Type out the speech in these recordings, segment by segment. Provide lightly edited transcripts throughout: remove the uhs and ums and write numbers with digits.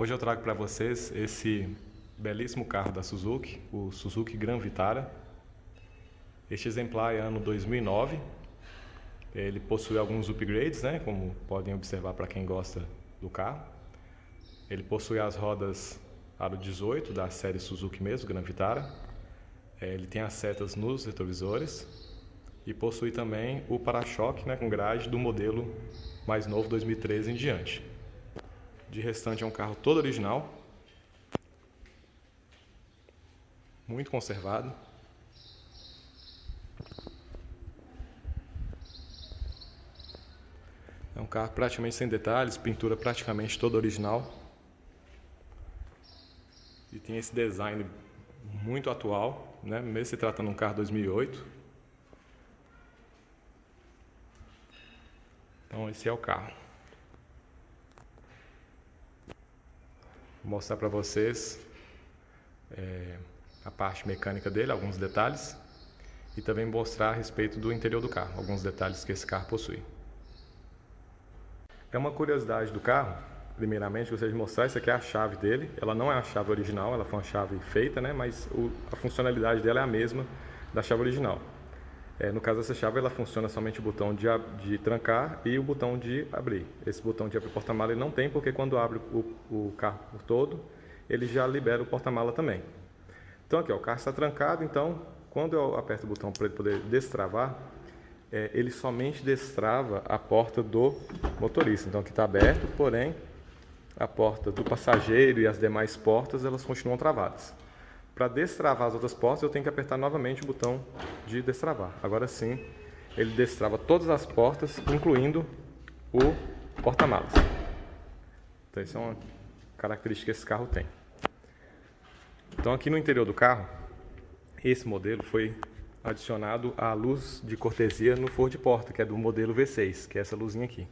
Hoje eu trago para vocês esse belíssimo carro da Suzuki, o Suzuki Gran Vitara. Este exemplar é ano 2009. Ele possui alguns upgrades, né, como podem observar para quem gosta do carro. Ele possui as rodas aro 18 da série Suzuki mesmo, Gran Vitara. Ele tem as setas nos retrovisores e possui também o para-choque, né, com grade do modelo mais novo 2013 em diante. De restante é um carro todo original, muito conservado. É um carro praticamente sem detalhes, pintura praticamente toda original. E tem esse design muito atual, né? Mesmo se tratando de um carro 2008. Então esse é o carro. Vou mostrar para vocês a parte mecânica dele, alguns detalhes. E também mostrar a respeito do interior do carro, alguns detalhes que esse carro possui. É uma curiosidade do carro, primeiramente, gostaria de mostrar, isso aqui é a chave dele. Ela não é a chave original, ela foi uma chave feita, né? Mas a funcionalidade dela é a mesma da chave original. No caso dessa chave, ela funciona somente o botão de trancar e o botão de abrir. Esse botão de abrir o porta-mala ele não tem, porque quando abre o carro por todo, ele já libera o porta-mala também. Então aqui, ó, o carro está trancado, então quando eu aperto o botão para ele poder destravar, ele somente destrava a porta do motorista. Então aqui está aberto, porém a porta do passageiro e as demais portas elas continuam travadas. Para destravar as outras portas eu tenho que apertar novamente o botão de destravar. Agora sim ele destrava todas as portas, incluindo o porta-malas. Então isso é uma característica que esse carro tem. Então aqui no interior do carro, esse modelo foi adicionado a luz de cortesia no forro de porta, que é do modelo V6, que é essa luzinha aqui.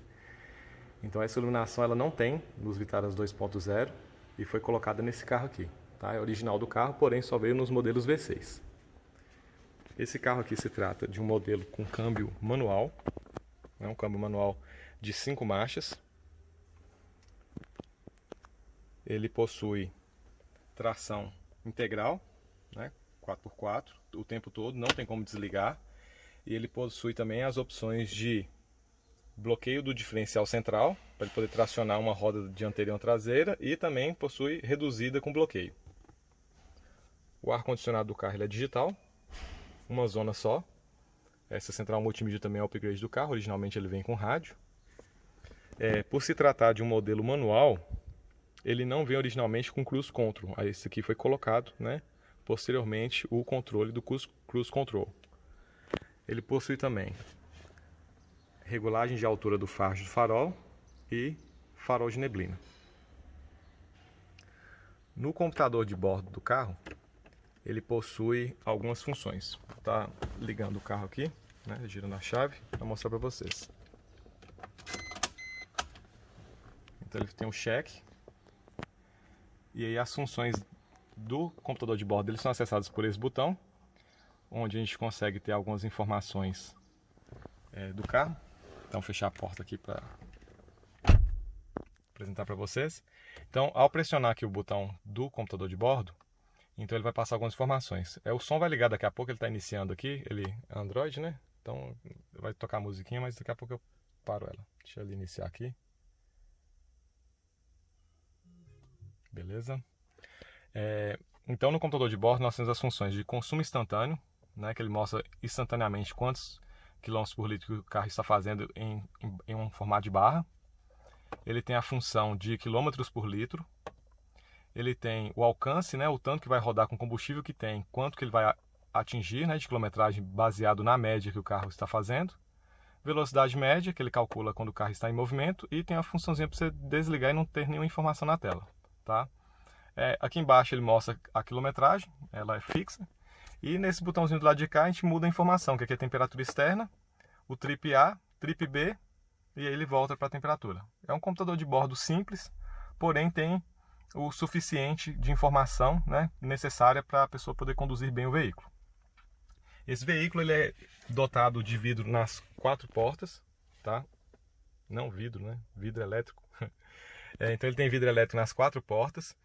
Então essa iluminação ela não tem nos Vitaras 2.0 e foi colocada nesse carro aqui. Tá? É original do carro, porém só veio nos modelos V6. Esse carro aqui se trata de um modelo com câmbio manual, um câmbio manual de 5 marchas. Ele possui tração integral, né? 4x4 o tempo todo, não tem como desligar. E ele possui também as opções de bloqueio do diferencial central, para ele poder tracionar uma roda dianteira e uma traseira, e também possui reduzida com bloqueio. O ar-condicionado do carro ele é digital, uma zona só. Essa central multimídia também é o upgrade do carro, originalmente ele vem com rádio. Por se tratar de um modelo manual, ele não vem originalmente com cruise control. Esse aqui foi colocado, né? Posteriormente o controle do cruise control. Ele possui também regulagem de altura do faixa do farol e farol de neblina. No computador de bordo do carro, ele possui algumas funções. Vou estar ligando o carro aqui, né, girando a chave para mostrar para vocês. Então ele tem um cheque. E aí as funções do computador de bordo eles são acessadas por esse botão, onde a gente consegue ter algumas informações do carro. Então fechar a porta aqui para apresentar para vocês. Então ao pressionar aqui o botão do computador de bordo, então ele vai passar algumas informações. O som vai ligar daqui a pouco, ele está iniciando aqui, ele é Android, né? Então vai tocar a musiquinha, mas daqui a pouco eu paro ela. Deixa ele iniciar aqui. Beleza? Então no computador de bordo nós temos as funções de consumo instantâneo, né, que ele mostra instantaneamente quantos quilômetros por litro que o carro está fazendo em um formato de barra. Ele tem a função de quilômetros por litro. Ele tem o alcance, né, o tanto que vai rodar com o combustível que tem, quanto que ele vai atingir, né, de quilometragem baseado na média que o carro está fazendo. Velocidade média, que ele calcula quando o carro está em movimento. E tem a funçãozinha para você desligar e não ter nenhuma informação na tela. Tá? Aqui embaixo ele mostra a quilometragem, ela é fixa. E nesse botãozinho do lado de cá a gente muda a informação, que aqui é a temperatura externa, o trip A, trip B, e aí ele volta para a temperatura. É um computador de bordo simples, porém tem o suficiente de informação, né, necessária para a pessoa poder conduzir bem o veículo. Esse veículo ele é dotado de vidro nas 4 portas, tá? Não vidro, né? Vidro elétrico. Então ele tem vidro elétrico nas 4 portas.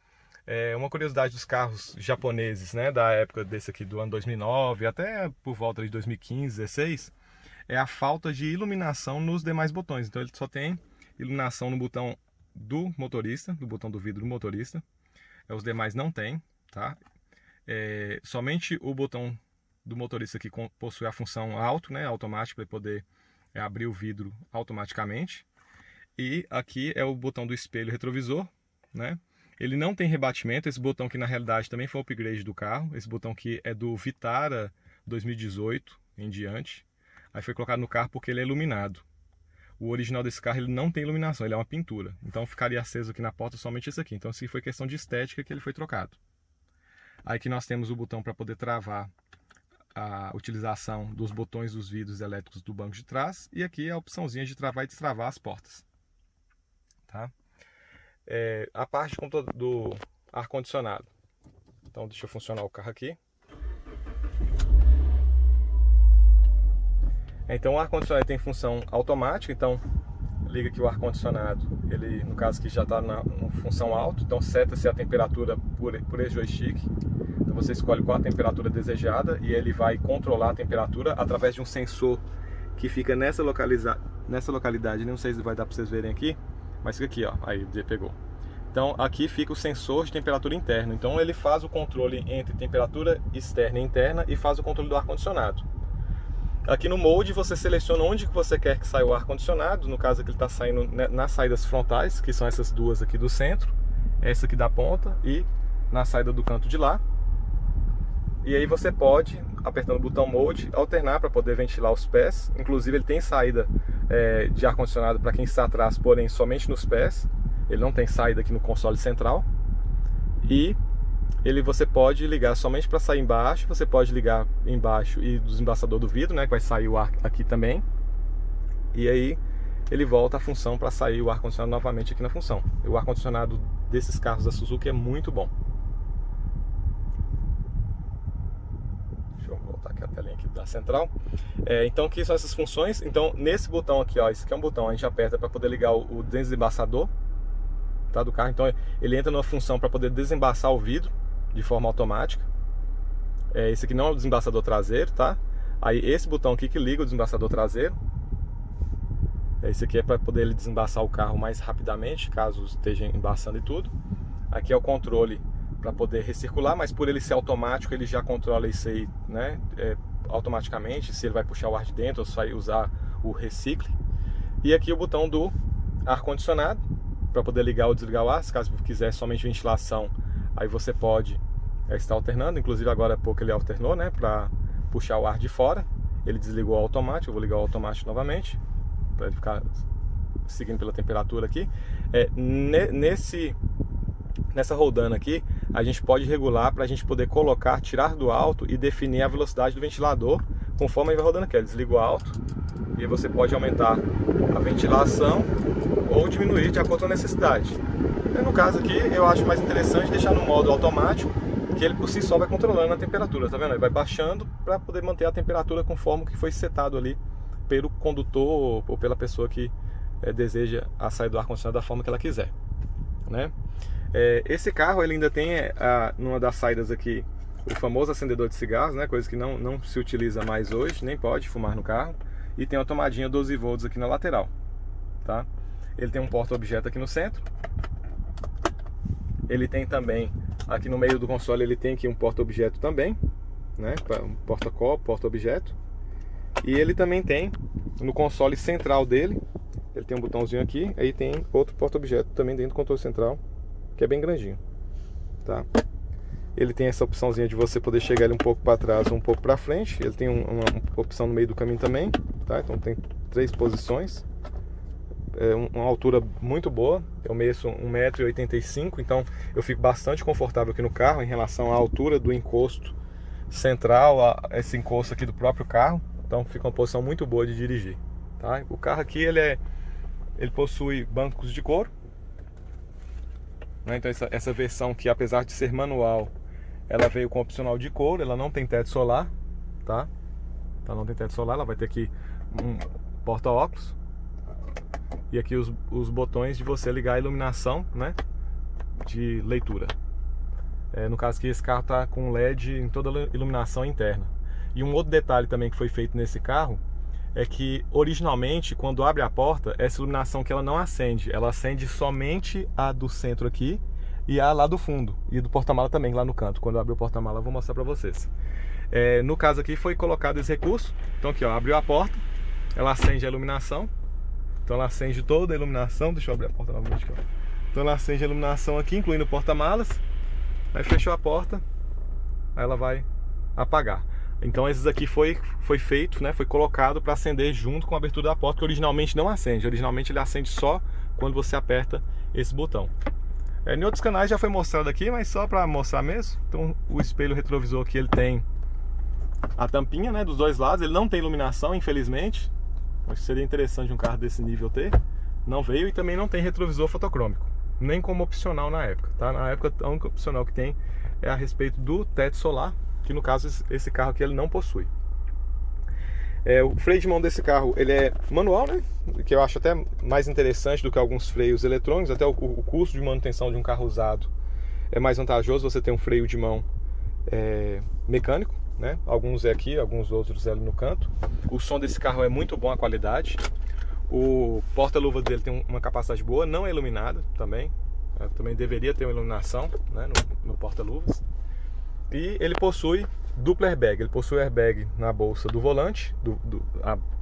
Uma curiosidade dos carros japoneses, né, da época desse aqui do ano 2009 até por volta de 2015, 2016, é a falta de iluminação nos demais botões. Então ele só tem iluminação no botão do motorista, do botão do vidro do motorista. Os demais não tem, tá? Somente o botão do motorista que possui a função alto, né, automático, para poder abrir o vidro automaticamente. E aqui é o botão do espelho retrovisor, né? Ele não tem rebatimento, esse botão que na realidade também foi um upgrade do carro. Esse botão aqui é do Vitara 2018 em diante. Aí foi colocado no carro porque ele é iluminado. O original desse carro ele não tem iluminação, ele é uma pintura. Então ficaria aceso aqui na porta somente esse aqui. Então, assim, foi questão de estética que ele foi trocado. Aí aqui nós temos o botão para poder travar a utilização dos botões dos vidros elétricos do banco de trás. E aqui a opçãozinha de travar e destravar as portas. Tá? A parte do ar-condicionado. Então deixa eu funcionar o carro aqui. Então o ar-condicionado tem função automática, então liga aqui o ar-condicionado, ele no caso aqui já está na função alta, então seta-se a temperatura por esse joystick. Então você escolhe qual a temperatura desejada e ele vai controlar a temperatura através de um sensor que fica nessa localidade, não sei se vai dar para vocês verem aqui, mas fica aqui, ó, aí o pegou. Então aqui fica o sensor de temperatura interna, então ele faz o controle entre temperatura externa e interna e faz o controle do ar-condicionado. Aqui no Mode você seleciona onde que você quer que saia o ar-condicionado, no caso aqui ele está saindo nas saídas frontais, que são essas duas aqui do centro, essa aqui da ponta e na saída do canto de lá. E aí você pode, apertando o botão Mode, alternar para poder ventilar os pés. Inclusive ele tem saída de ar-condicionado para quem está atrás, porém somente nos pés. Ele não tem saída aqui no console central. E você pode ligar somente para sair embaixo. Você pode ligar embaixo e do desembaçador do vidro, né, que vai sair o ar aqui também. E aí ele volta a função para sair o ar-condicionado novamente aqui na função. O ar-condicionado desses carros da Suzuki é muito bom. Deixa eu voltar aqui a telinha aqui da central. Então aqui são essas funções. Então nesse botão aqui, ó, esse aqui é um botão, a gente aperta para poder ligar o desembaçador, tá, do carro. Então ele entra numa função para poder desembaçar o vidro de forma automática. Esse aqui não é o desembaçador traseiro, tá? Aí esse botão aqui que liga o desembaçador traseiro. Esse aqui é para poder ele desembaçar o carro mais rapidamente, caso esteja embaçando e tudo. Aqui é o controle para poder recircular, mas por ele ser automático, ele já controla isso aí, né? Automaticamente, se ele vai puxar o ar de dentro ou se vai usar o recicle. E aqui o botão do ar-condicionado, para poder ligar ou desligar o ar. Se caso quiser somente ventilação, aí você pode estar alternando. Inclusive agora há pouco ele alternou, né, para puxar o ar de fora. Ele desligou o automático, eu vou ligar o automático novamente, para ele ficar seguindo pela temperatura aqui. Nessa roldana aqui, a gente pode regular para a gente poder colocar, tirar do alto e definir a velocidade do ventilador conforme vai rodando aqui. Ele desliga o alto e você pode aumentar a ventilação ou diminuir de acordo com a necessidade. No caso aqui, eu acho mais interessante deixar no modo automático, que ele por si só vai controlando a temperatura, tá vendo? Ele vai baixando para poder manter a temperatura conforme que foi setado ali pelo condutor ou pela pessoa que deseja a saída do ar-condicionado da forma que ela quiser, né? Esse carro ele ainda tem numa das saídas aqui o famoso acendedor de cigarros, né? Coisa que não se utiliza mais hoje, nem pode fumar no carro. E tem a tomadinha 12 volts aqui na lateral, tá? Ele tem um porta-objeto aqui no centro. Ele tem também aqui no meio do console, ele tem aqui um porta-objeto também, né? Um porta-copo, porta-objeto. E ele também tem no console central dele, ele tem um botãozinho aqui, aí tem outro porta-objeto também dentro do controle central, que é bem grandinho, tá? Ele tem essa opçãozinha de você poder chegar ele um pouco para trás ou um pouco para frente. Ele tem uma opção no meio do caminho também, tá? Então tem 3 posições. Uma altura muito boa. Eu meço 1,85 m, então eu fico bastante confortável aqui no carro em relação à altura do encosto central, a esse encosto aqui do próprio carro. Então fica uma posição muito boa de dirigir, tá? O carro aqui ele possui bancos de couro, né? Então essa versão que, apesar de ser manual, ela veio com opcional de couro. Ela não tem teto solar, tá? Então não tem teto solar, ela vai ter aqui um porta-óculos. e aqui os botões de você ligar a iluminação, né, de leitura. No caso aqui, esse carro está com LED em toda a iluminação interna. E um outro detalhe também que foi feito nesse carro é que originalmente, quando abre a porta, essa iluminação que ela não acende, ela acende somente a do centro aqui e a lá do fundo, e do porta-mala também, lá no canto. Quando eu abrir o porta-mala eu vou mostrar para vocês. No caso aqui foi colocado esse recurso. Então aqui, ó, abriu a porta, ela acende a iluminação. Então ela acende toda a iluminação. Deixa eu abrir a porta novamente aqui, ó. Então ela acende a iluminação aqui, incluindo o porta-malas. Aí fechou a porta, aí ela vai apagar. Então esses aqui foi feito, né, foi colocado para acender junto com a abertura da porta, que originalmente não acende. Originalmente ele acende só quando você aperta esse botão. Em outros canais já foi mostrado aqui, mas só para mostrar mesmo. Então o espelho retrovisor aqui, ele tem a tampinha, né, dos dois lados. Ele não tem iluminação, infelizmente. Acho que seria interessante um carro desse nível ter. Não veio, e também não tem retrovisor fotocrômico, nem como opcional na época, tá? Na época a única opcional que tem é a respeito do teto solar, que no caso esse carro aqui ele não possui. O freio de mão desse carro, ele é manual, né? Que eu acho até mais interessante do que alguns freios eletrônicos. Até o custo de manutenção de um carro usado é mais vantajoso você ter um freio de mão mecânico, né? Alguns é aqui, alguns outros é ali no canto. O som desse carro é muito bom, a qualidade. O porta-luva dele tem uma capacidade boa, não é iluminado também. Também deveria ter uma iluminação, né, no porta-luvas. E ele possui duplo airbag. Ele possui o airbag na bolsa do volante,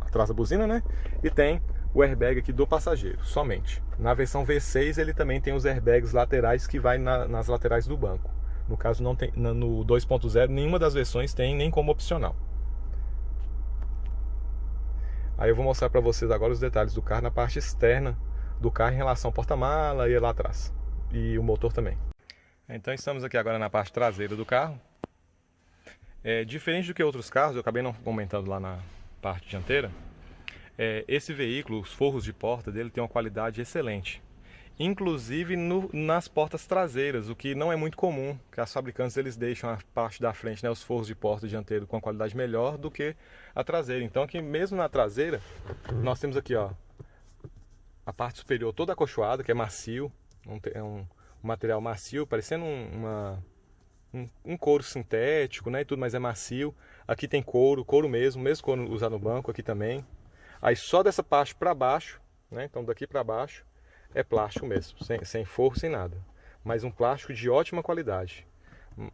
atrás da buzina, né? E tem o airbag aqui do passageiro, somente. Na versão V6 ele também tem os airbags laterais que vai nas laterais do banco. No caso não tem, no 2.0 nenhuma das versões tem, nem como opcional. Aí eu vou mostrar para vocês agora os detalhes do carro na parte externa do carro em relação ao porta-mala e lá atrás. E o motor também. Então estamos aqui agora na parte traseira do carro. Diferente do que outros carros, eu acabei não comentando lá na parte dianteira. Esse veículo, os forros de porta dele tem uma qualidade excelente. Inclusive nas portas traseiras, o que não é muito comum, que as fabricantes eles deixam a parte da frente, né, os forros de porta dianteiro com uma qualidade melhor do que a traseira. Então aqui mesmo na traseira, nós temos aqui, ó, a parte superior toda acolchoada, que é macio, é um material macio, parecendo um couro sintético, né, e tudo, mas é macio. Aqui tem couro mesmo couro usado no banco aqui também. Aí só dessa parte para baixo, né, então daqui para baixo é plástico mesmo, sem forro, sem nada. Mas um plástico de ótima qualidade.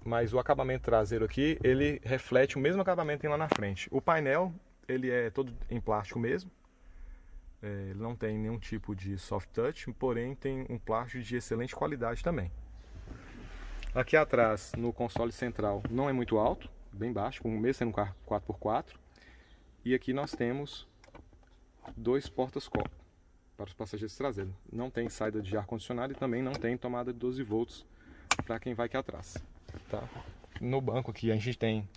Mas o acabamento traseiro aqui, ele reflete o mesmo acabamento que tem lá na frente. O painel, ele é todo em plástico mesmo. Ele não tem nenhum tipo de soft touch, porém tem um plástico de excelente qualidade também. Aqui atrás, no console central, não é muito alto, bem baixo, mesmo sendo um carro 4x4. E aqui nós temos dois portas-copo para os passageiros traseiros. Não tem saída de ar-condicionado e também não tem tomada de 12 volts para quem vai aqui atrás. Tá? No banco aqui a gente tem,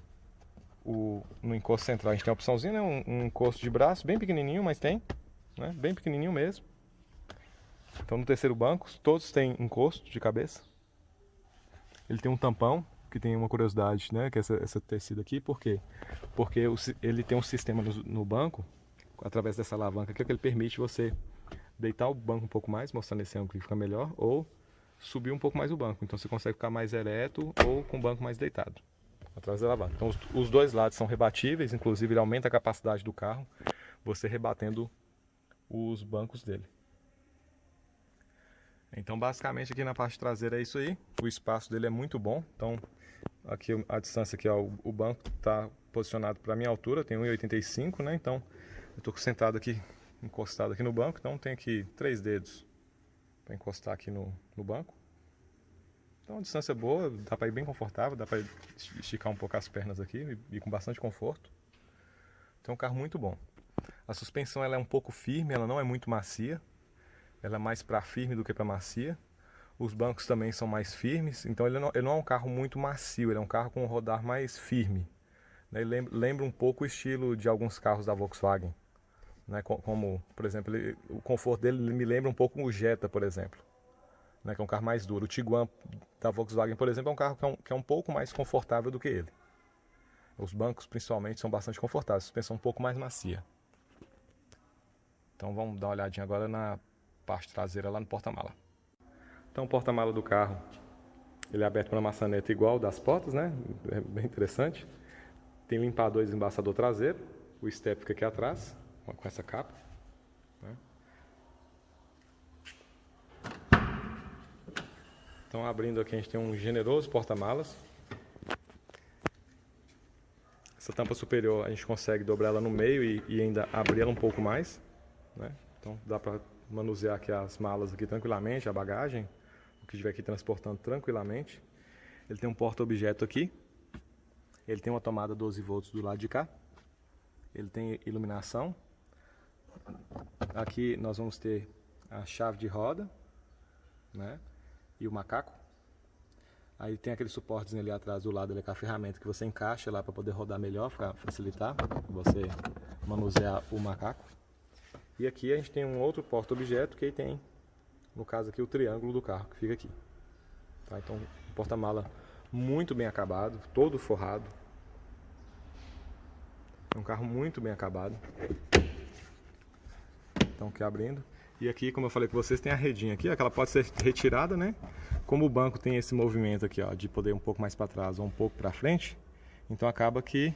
no encosto central, a gente tem a opçãozinha, né? um encosto de braço, bem pequenininho, mas tem. Né? Bem pequenininho mesmo. Então no terceiro banco todos têm encosto de cabeça. Ele tem um tampão, que tem uma curiosidade, né, que é essa tecida aqui. Por quê? Porque ele tem um sistema no banco, através dessa alavanca aqui, que ele permite você deitar o banco um pouco mais, mostrando esse ângulo que fica melhor, ou subir um pouco mais o banco. Então você consegue ficar mais ereto ou com o banco mais deitado, atrás da alavanca. Então os dois lados são rebatíveis, inclusive ele aumenta a capacidade do carro, você rebatendo os bancos dele. Então basicamente aqui na parte traseira é isso aí. O espaço dele é muito bom. Então aqui a distância aqui, ó, o banco está posicionado para a minha altura, tem 1,85, né? Então eu estou sentado aqui, encostado aqui no banco, então tem aqui 3 dedos para encostar aqui no banco. Então a distância é boa, dá para ir bem confortável, dá para esticar um pouco as pernas aqui e com bastante conforto. Então é um carro muito bom. A suspensão ela é um pouco firme, ela não é muito macia. Ela é mais para firme do que para macia. Os bancos também são mais firmes. Então ele não é um carro muito macio, ele é um carro com um rodar mais firme. Ele lembra um pouco o estilo de alguns carros da Volkswagen. Né? Como, por exemplo, o conforto dele me lembra um pouco o Jetta, por exemplo. Né? Que é um carro mais duro. O Tiguan da Volkswagen, por exemplo, é um carro que é um pouco mais confortável do que ele. Os bancos, principalmente, são bastante confortáveis. A suspensão um pouco mais macia. Então vamos dar uma olhadinha agora na parte traseira lá no porta-mala. Então o porta-mala do carro, ele é aberto pela maçaneta igual das portas, né? É bem interessante. Tem limpador e desembaçador traseiro. O step fica aqui atrás, com essa capa, né? Então abrindo aqui a gente tem um generoso porta-malas. Essa tampa superior a gente consegue dobrar ela no meio e ainda abrir ela um pouco mais, né? Então dá para manusear aqui as malas aqui tranquilamente, a bagagem, o que estiver aqui transportando tranquilamente. Ele tem um porta-objeto aqui. Ele tem uma tomada 12 volts do lado de cá. Ele tem iluminação. Aqui nós vamos ter a chave de roda, né? E o macaco. Aí tem aquele suporte ali atrás do lado, ali, com a ferramenta que você encaixa lá para poder rodar melhor, para facilitar você manusear o macaco. E aqui a gente tem um outro porta-objeto que tem, no caso aqui, o triângulo do carro, que fica aqui. Tá? Então, um porta-mala muito bem acabado, todo forrado. É um carro muito bem acabado. Então, aqui abrindo. E aqui, como eu falei com vocês, tem a redinha aqui, ó, que ela pode ser retirada, né? Como o banco tem esse movimento aqui, ó, de poder ir um pouco mais para trás ou um pouco para frente, então acaba que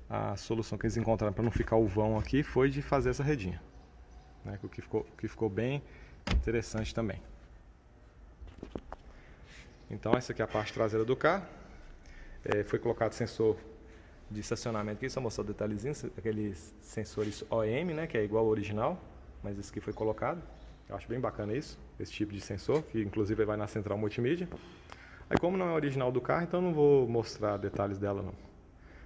a solução que eles encontraram para não ficar o vão aqui foi de fazer essa redinha, né? O que ficou bem interessante também. Então essa aqui é a parte traseira do carro. Foi colocado sensor de estacionamento aqui, só mostrar o detalhezinho, aqueles sensores OM, né? Que é igual ao original, mas esse aqui foi colocado. Eu acho bem bacana isso, esse tipo de sensor, que inclusive vai na central multimídia. Aí como não é original do carro, então não vou mostrar detalhes dela não.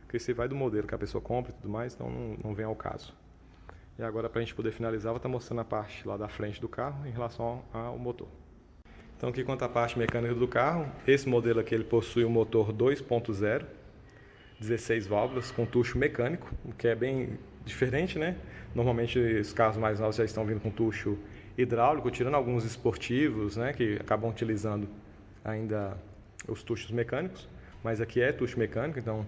Porque isso vai do modelo que a pessoa compra e tudo mais, então não vem ao caso. E agora, para a gente poder finalizar, vou estar mostrando a parte lá da frente do carro em relação ao motor. Então aqui quanto à parte mecânica do carro, esse modelo aqui ele possui um motor 2.0, 16 válvulas com tucho mecânico, o que é bem diferente, né? Normalmente os carros mais novos já estão vindo com tucho hidráulico, tirando alguns esportivos, né, que acabam utilizando ainda os tuchos mecânicos, mas aqui é tucho mecânico, então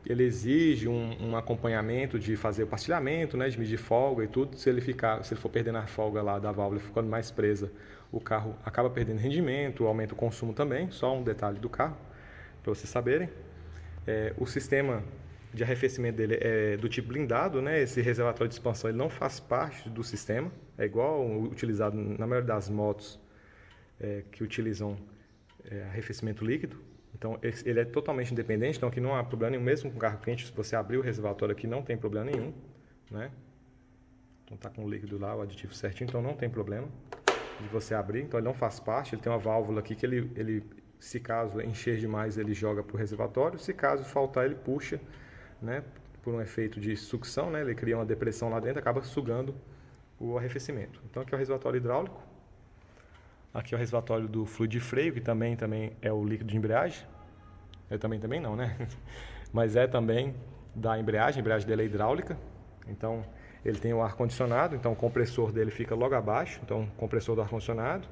ele exige um acompanhamento de fazer o pastilhamento, né, de medir folga e tudo. Se ele for perdendo a folga lá da válvula, ficando mais presa, o carro acaba perdendo rendimento, aumenta o consumo também. Só um detalhe do carro, para vocês saberem. O sistema de arrefecimento dele é do tipo blindado, né? Esse reservatório de expansão ele não faz parte do sistema, é igual utilizado na maioria das motos que utilizam arrefecimento líquido. Então ele é totalmente independente, então aqui não há problema nenhum, mesmo com carro quente, se você abrir o reservatório aqui não tem problema nenhum, né? Então tá com o líquido lá, o aditivo certinho, então não tem problema de você abrir, então ele não faz parte. Ele tem uma válvula aqui que ele se caso encher demais ele joga para o reservatório, se caso faltar ele puxa, né, por um efeito de sucção, né, ele cria uma depressão lá dentro, acaba sugando o arrefecimento. Então aqui é o reservatório hidráulico, aqui é o reservatório do fluido de freio, que também é o líquido de embreagem, também não, né, mas também da embreagem, a embreagem dele é hidráulica, então ele tem o ar-condicionado, então o compressor dele fica logo abaixo, então compressor do ar-condicionado,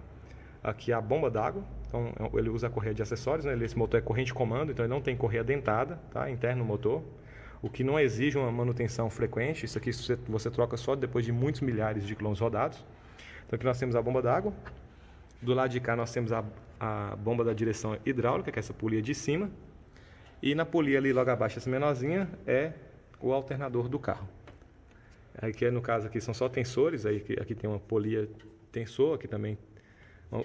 aqui é a bomba d'água, então ele usa a correia de acessórios, né, esse motor é corrente de comando, então ele não tem correia dentada, tá, interno no motor, o que não exige uma manutenção frequente. Isso aqui você troca só depois de muitos milhares de quilômetros rodados. Então aqui nós temos a bomba d'água. Do lado de cá nós temos a bomba da direção hidráulica, que é essa polia de cima. E na polia ali logo abaixo, essa menorzinha, é o alternador do carro. Aqui no caso aqui são só tensores, aqui tem uma polia tensor, aqui também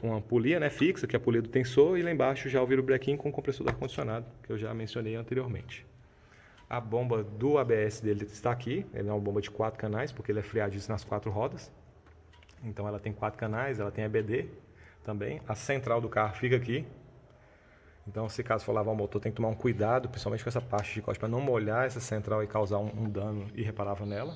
uma polia, né, fixa, que é a polia do tensor, e lá embaixo já o virobrequim com o compressor do ar-condicionado, que eu já mencionei anteriormente. A bomba do ABS dele está aqui, ele é uma bomba de 4 canais, porque ele é freadiço nas 4 rodas. Então ela tem 4 canais, ela tem EBD também. A central do carro fica aqui. Então se caso for lavar o motor tem que tomar um cuidado, principalmente com essa parte de corte, para não molhar essa central e causar um dano irreparável nela.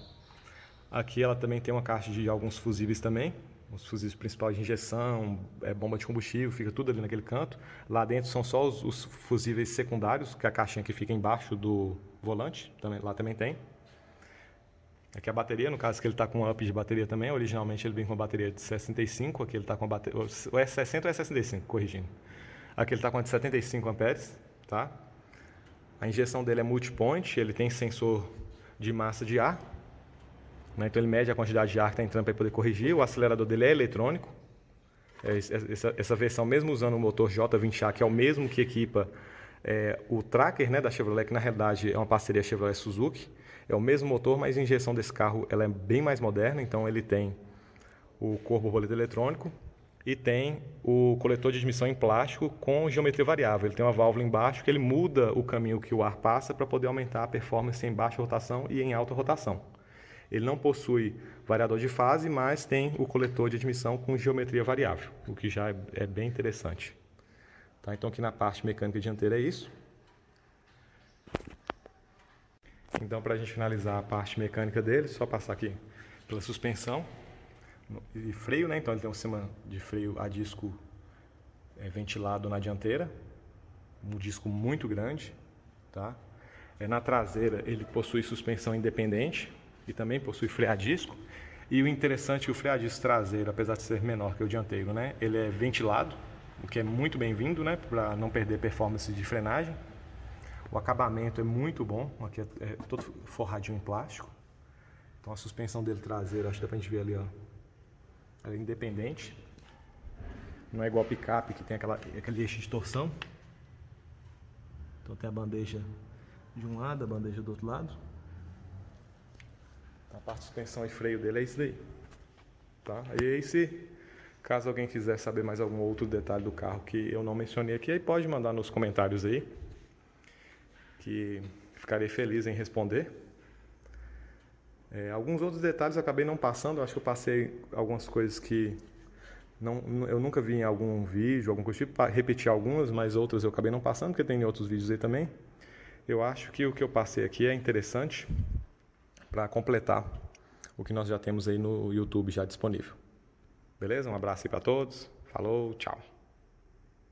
Aqui ela também tem uma caixa de alguns fusíveis também. Os fusíveis principais de injeção, bomba de combustível, fica tudo ali naquele canto. Lá dentro são só os fusíveis secundários, que é a caixinha que fica embaixo do volante, lá também tem. Aqui a bateria, no caso que ele está com um up de bateria também, originalmente ele vem com uma bateria de 65, aqui ele está com a bateria, ou é 60 ou é 65, corrigindo. Aqui ele está com a de 75 amperes, tá? A injeção dele é multipoint, ele tem sensor de massa de ar, né? Então ele mede a quantidade de ar que está entrando para poder corrigir. O acelerador dele é eletrônico. Essa versão, mesmo usando o motor J20A, que é o mesmo que equipa o Tracker, né, da Chevrolet, que na realidade é uma parceria Chevrolet-Suzuki, é o mesmo motor, mas a injeção desse carro ela é bem mais moderna. Então ele tem o corpo borboleta eletrônico e tem o coletor de admissão em plástico com geometria variável. Ele tem uma válvula embaixo que ele muda o caminho que o ar passa para poder aumentar a performance em baixa rotação e em alta rotação. Ele não possui variador de fase, mas tem o coletor de admissão com geometria variável, o que já é bem interessante. Tá, então aqui na parte mecânica dianteira é isso. Então, para a gente finalizar a parte mecânica dele, só passar aqui pela suspensão e freio, né? Então ele tem um sistema de freio a disco ventilado na dianteira, um disco muito grande, tá? Na traseira ele possui suspensão independente e também possui freio a disco. E o interessante é que o freio a disco traseiro, apesar de ser menor que o dianteiro, né? Ele é ventilado, o que é muito bem-vindo, né? Para não perder performance de frenagem. O acabamento é muito bom, aqui é todo forradinho em plástico. Então a suspensão dele traseira, acho que dá pra gente ver ali, ó. Ela é independente. Não é igual picape que tem aquele eixo de torção. Então tem a bandeja de um lado, a bandeja do outro lado. A parte de suspensão e freio dele é isso daí. Tá? E aí, caso alguém quiser saber mais algum outro detalhe do carro que eu não mencionei aqui, aí pode mandar nos comentários aí, que ficarei feliz em responder. Alguns outros detalhes eu acabei não passando, acho que eu passei algumas coisas que eu nunca vi em algum vídeo, algum coisa tipo, repeti algumas, mas outras eu acabei não passando, porque tem outros vídeos aí também. Eu acho que o que eu passei aqui é interessante para completar o que nós já temos aí no YouTube já disponível. Beleza? Um abraço aí para todos. Falou, tchau.